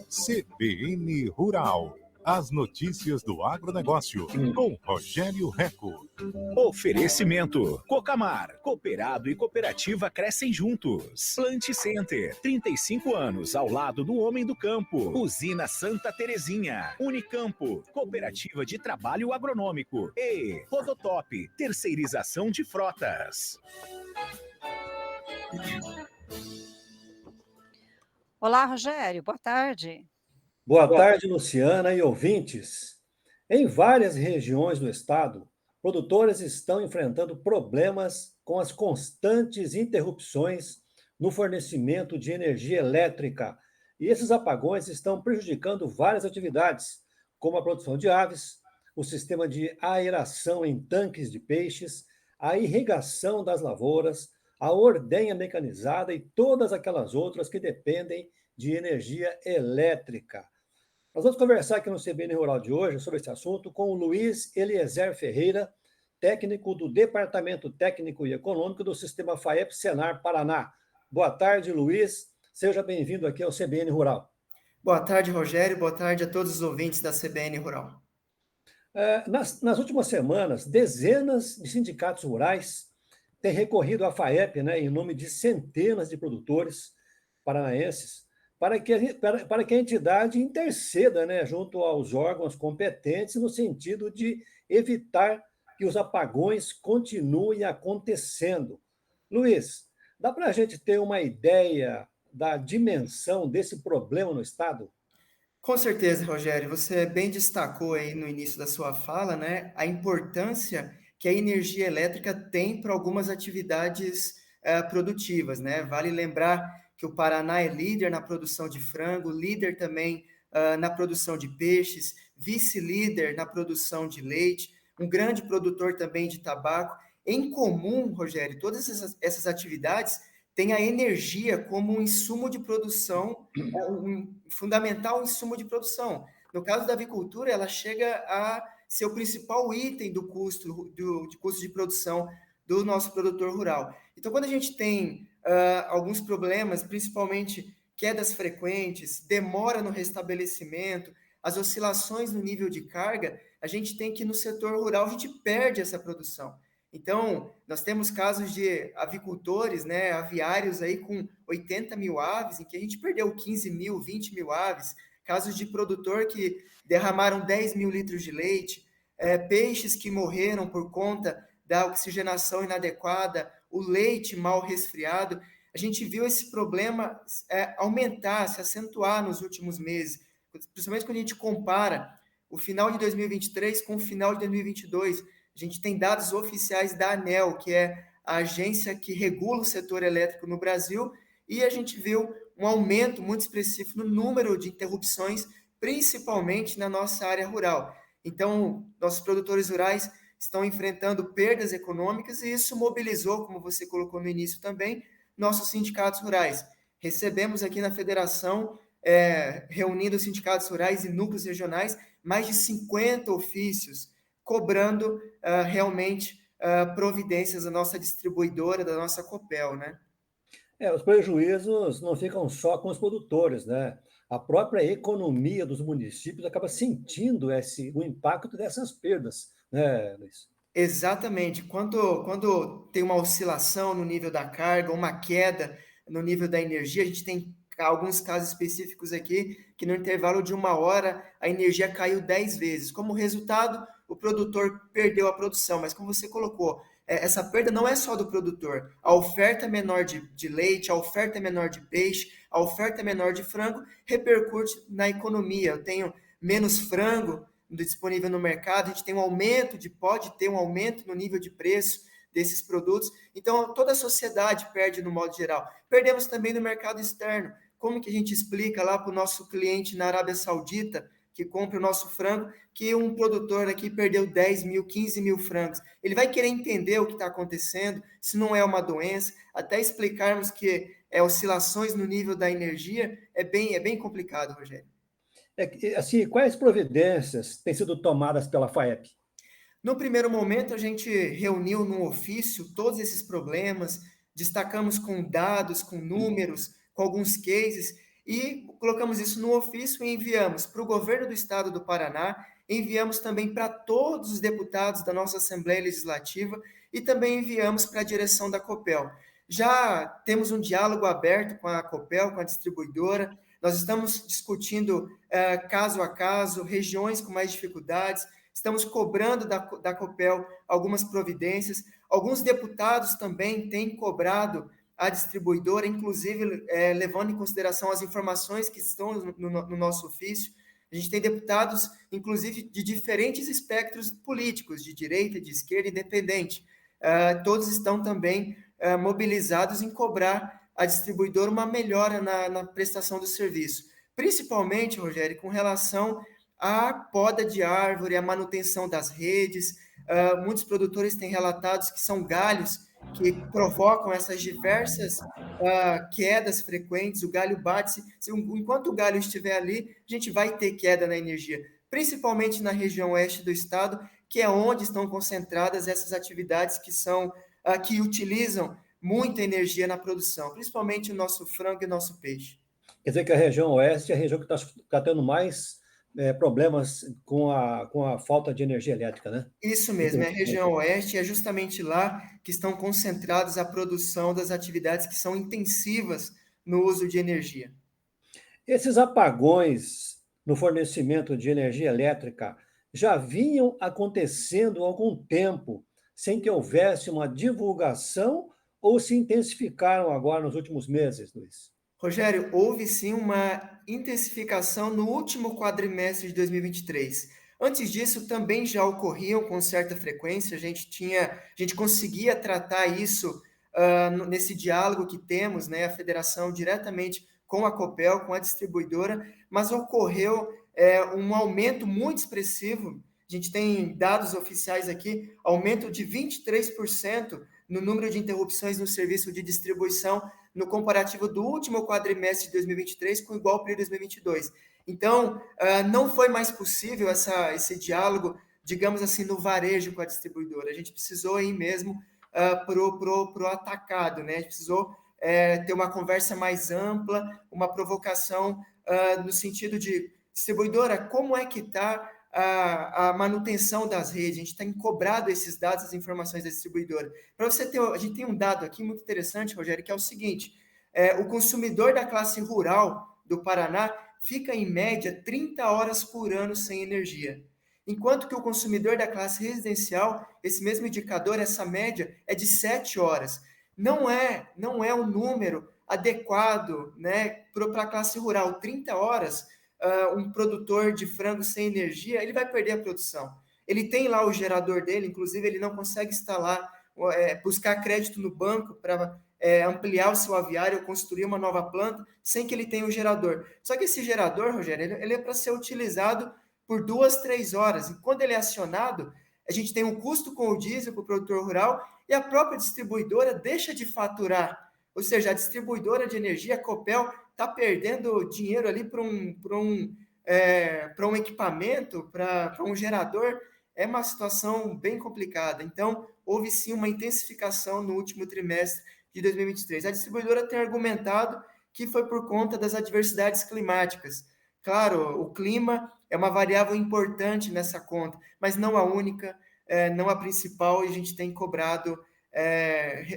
CBN Rural. As notícias do agronegócio, com Rogério Reco. Oferecimento. Cocamar. Cooperado e cooperativa crescem juntos. Plant Center. 35 anos ao lado do homem do campo. Usina Santa Terezinha. Unicampo. Cooperativa de Trabalho Agronômico. E Rodotop. Terceirização de frotas. Olá, Rogério. Boa tarde. Boa tarde, Luciana e ouvintes. Em várias regiões do estado, produtores estão enfrentando problemas com as constantes interrupções no fornecimento de energia elétrica. E esses apagões estão prejudicando várias atividades, como a produção de aves, o sistema de aeração em tanques de peixes, a irrigação das lavouras, a ordenha mecanizada e todas aquelas outras que dependem de energia elétrica. Nós vamos conversar aqui no CBN Rural de hoje sobre esse assunto com o Luiz Eliezer Ferreira, técnico do Departamento Técnico e Econômico do Sistema FAEP-Senar Paraná. Boa tarde, Luiz. Seja bem-vindo aqui ao CBN Rural. Boa tarde, Rogério. Boa tarde a todos os ouvintes da CBN Rural. Nas últimas semanas, dezenas de sindicatos rurais têm recorrido à FAEP, em nome de centenas de produtores paranaenses, para que a entidade interceda, junto aos órgãos competentes no sentido de evitar que os apagões continuem acontecendo. Luiz, dá para a gente ter uma ideia da dimensão desse problema no estado? Com certeza, Rogério. Você bem destacou aí no início da sua fala, a importância que a energia elétrica tem para algumas atividades produtivas, Vale lembrar que o Paraná é líder na produção de frango, líder também na produção de peixes, vice-líder na produção de leite, um grande produtor também de tabaco. Em comum, Rogério, todas essas atividades têm a energia como um insumo de produção, um fundamental insumo de produção. No caso da avicultura, ela chega a ser o principal item do custo de produção do nosso produtor rural. Então, quando a gente tem alguns problemas, principalmente quedas frequentes, demora no restabelecimento, as oscilações no nível de carga, a gente tem que, no setor rural, a gente perde essa produção. Então, nós temos casos de avicultores, aviários aí com 80 mil aves, em que a gente perdeu 15 mil, 20 mil aves, casos de produtor que derramaram 10 mil litros de leite, peixes que morreram por conta da oxigenação inadequada, o leite mal resfriado. A gente viu esse problema aumentar, se acentuar nos últimos meses, principalmente quando a gente compara o final de 2023 com o final de 2022. A gente tem dados oficiais da ANEEL, que é a agência que regula o setor elétrico no Brasil, e a gente viu um aumento muito expressivo no número de interrupções, principalmente na nossa área rural. Então, nossos produtores rurais estão enfrentando perdas econômicas e isso mobilizou, como você colocou no início também, nossos sindicatos rurais. Recebemos aqui na federação, reunindo os sindicatos rurais e núcleos regionais, mais de 50 ofícios, cobrando realmente providências da nossa distribuidora, da nossa Copel, Os prejuízos não ficam só com os produtores, A própria economia dos municípios acaba sentindo o impacto dessas perdas, Luiz? Exatamente. Quando tem uma oscilação no nível da carga, uma queda no nível da energia, a gente tem alguns casos específicos aqui que no intervalo de 1 hora a energia caiu 10 vezes. Como resultado, o produtor perdeu a produção, mas como você colocou, essa perda não é só do produtor. A oferta menor de leite, a oferta menor de peixe, a oferta menor de frango repercute na economia. Eu tenho menos frango disponível no mercado, a gente tem pode ter um aumento no nível de preço desses produtos. Então, toda a sociedade perde no modo geral. Perdemos também no mercado externo. Como que a gente explica lá para o nosso cliente na Arábia Saudita, que compra o nosso frango, que um produtor aqui perdeu 10 mil, 15 mil frangos? Ele vai querer entender o que está acontecendo, se não é uma doença, até explicarmos que oscilações no nível da energia é bem complicado, Rogério. Assim, quais providências têm sido tomadas pela FAEP? No primeiro momento, a gente reuniu num ofício todos esses problemas, destacamos com dados, com números, com alguns cases, e colocamos isso no ofício e enviamos para o governo do estado do Paraná, enviamos também para todos os deputados da nossa Assembleia Legislativa e também enviamos para a direção da Copel. Já temos um diálogo aberto com a Copel, com a distribuidora, nós estamos discutindo caso a caso, regiões com mais dificuldades, estamos cobrando da Copel algumas providências, alguns deputados também têm cobrado a distribuidora, inclusive levando em consideração as informações que estão no nosso ofício. A gente tem deputados, inclusive, de diferentes espectros políticos, de direita, de esquerda, independente. Todos estão também mobilizados em cobrar a distribuidora uma melhora na prestação do serviço. Principalmente, Rogério, com relação à poda de árvore, à manutenção das redes. Muitos produtores têm relatado que são galhos que provocam essas diversas quedas frequentes, o galho bate-se, enquanto o galho estiver ali, a gente vai ter queda na energia, principalmente na região oeste do estado, que é onde estão concentradas essas atividades que utilizam muita energia na produção, principalmente o nosso frango e o nosso peixe. Quer dizer que a região oeste é a região que está tendo mais problemas com a falta de energia elétrica, né? Isso mesmo, é a região oeste, é justamente lá que estão concentrados a produção das atividades que são intensivas no uso de energia. Esses apagões no fornecimento de energia elétrica já vinham acontecendo há algum tempo, sem que houvesse uma divulgação, ou se intensificaram agora nos últimos meses, Luiz? Rogério, houve sim uma intensificação no último quadrimestre de 2023. Antes disso, também já ocorriam com certa frequência, a gente conseguia tratar isso nesse diálogo que temos, né, a federação diretamente com a Copel, com a distribuidora, mas ocorreu um aumento muito expressivo. A gente tem dados oficiais aqui, aumento de 23% no número de interrupções no serviço de distribuição no comparativo do último quadrimestre de 2023 com o igual período de 2022. Então, não foi mais possível esse diálogo, digamos assim, no varejo com a distribuidora. A gente precisou ir mesmo pro atacado, né? A gente precisou ter uma conversa mais ampla, uma provocação no sentido de, distribuidora, como é que está a manutenção das redes? A gente tem cobrado esses dados, as informações da distribuidora. Para você ter, a gente tem um dado aqui muito interessante, Rogério, que é o seguinte: o consumidor da classe rural do Paraná fica em média 30 horas por ano sem energia. Enquanto que o consumidor da classe residencial, esse mesmo indicador, essa média é de 7 horas. Não é um número adequado, né, para a classe rural. 30 horas, um produtor de frango sem energia, ele vai perder a produção. Ele tem lá o gerador dele, inclusive ele não consegue instalar, buscar crédito no banco para ampliar o seu aviário ou construir uma nova planta sem que ele tenha o gerador. Só que esse gerador, Rogério, ele é para ser utilizado por 2, 3 horas. E quando ele é acionado, a gente tem um custo com o diesel para o produtor rural e a própria distribuidora deixa de faturar. Ou seja, a distribuidora de energia, a Copel, está perdendo dinheiro ali para um equipamento, para um gerador. É uma situação bem complicada. Então, houve sim uma intensificação no último trimestre de 2023. A distribuidora tem argumentado que foi por conta das adversidades climáticas. Claro, o clima é uma variável importante nessa conta, mas não a única, não a principal, e a gente tem cobrado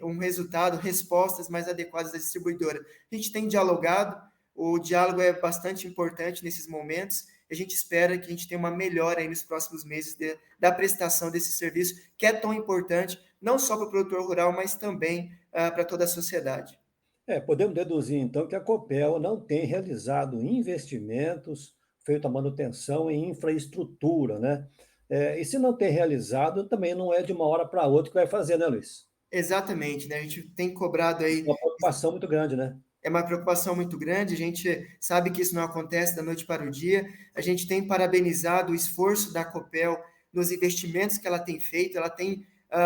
um resultado, respostas mais adequadas da distribuidora. A gente tem dialogado, o diálogo é bastante importante nesses momentos, e a gente espera que a gente tenha uma melhora aí nos próximos meses da prestação desse serviço, que é tão importante, não só para o produtor rural, mas também para toda a sociedade. Podemos deduzir, então, que a Copel não tem realizado investimentos, feito a manutenção em infraestrutura, né? E se não tem realizado, também não é de uma hora para outra que vai fazer, né, Luiz? Exatamente, né? A gente tem cobrado aí. Uma preocupação muito grande, né? É uma preocupação muito grande, a gente sabe que isso não acontece da noite para o dia, a gente tem parabenizado o esforço da Copel nos investimentos que ela tem feito, ela tem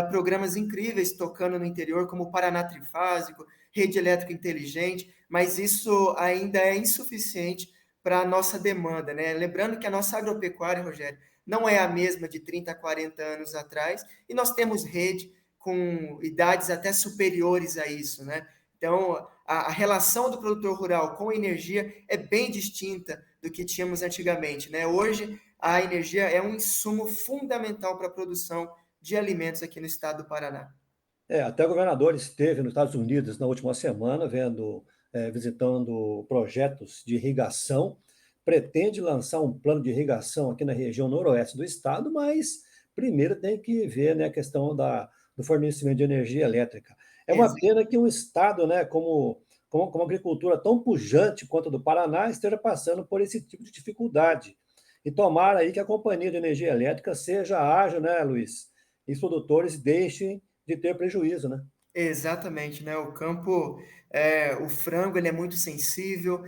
programas incríveis tocando no interior, como o Paraná Trifásico, rede elétrica inteligente, mas isso ainda é insuficiente para a nossa demanda, né? Lembrando que a nossa agropecuária, Rogério, não é a mesma de 30, 40 anos atrás, e nós temos rede com idades até superiores a isso, né? Então, a relação do produtor rural com a energia é bem distinta do que tínhamos antigamente, né? Hoje, a energia é um insumo fundamental para a produção de alimentos aqui no estado do Paraná. Até o governador esteve nos Estados Unidos na última semana, visitando projetos de irrigação, pretende lançar um plano de irrigação aqui na região noroeste do estado, mas primeiro tem que ver, né, a questão do fornecimento de energia elétrica. É uma pena que um estado, né, como a agricultura tão pujante quanto a do Paraná esteja passando por esse tipo de dificuldade. E tomara aí que a companhia de energia elétrica seja ágil, né, Luiz? E os produtores deixem de ter prejuízo, né? Exatamente, né? O campo, o frango, ele é muito sensível,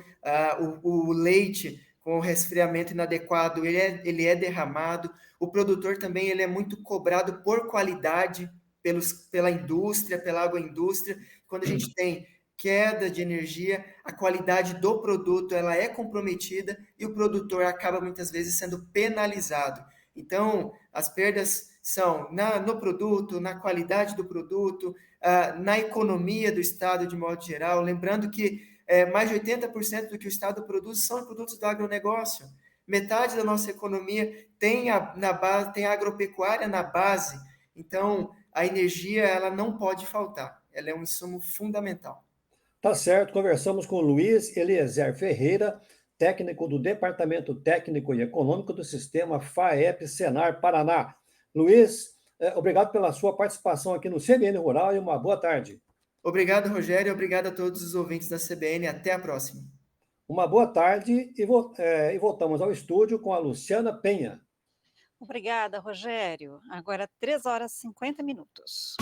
o leite com o resfriamento inadequado, ele é derramado. O produtor também, ele é muito cobrado por qualidade pela indústria, pela agroindústria. Quando a gente tem queda de energia, a qualidade do produto, ela é comprometida e o produtor acaba muitas vezes sendo penalizado. Então, as perdas são no produto, na qualidade do produto, na economia do Estado de modo geral. Lembrando que mais de 80% do que o Estado produz são produtos do agronegócio. Metade da nossa economia tem tem a agropecuária na base. Então, a energia ela não pode faltar. Ela é um insumo fundamental. Tá certo, conversamos com o Luiz Eliezer Ferreira, técnico do Departamento Técnico e Econômico do Sistema FAEP-Senar Paraná. Luiz, obrigado pela sua participação aqui no CBN Rural e uma boa tarde. Obrigado, Rogério, e obrigado a todos os ouvintes da CBN. Até a próxima. Uma boa tarde e voltamos ao estúdio com a Luciana Penha. Obrigada, Rogério. Agora 3 horas e 50 minutos.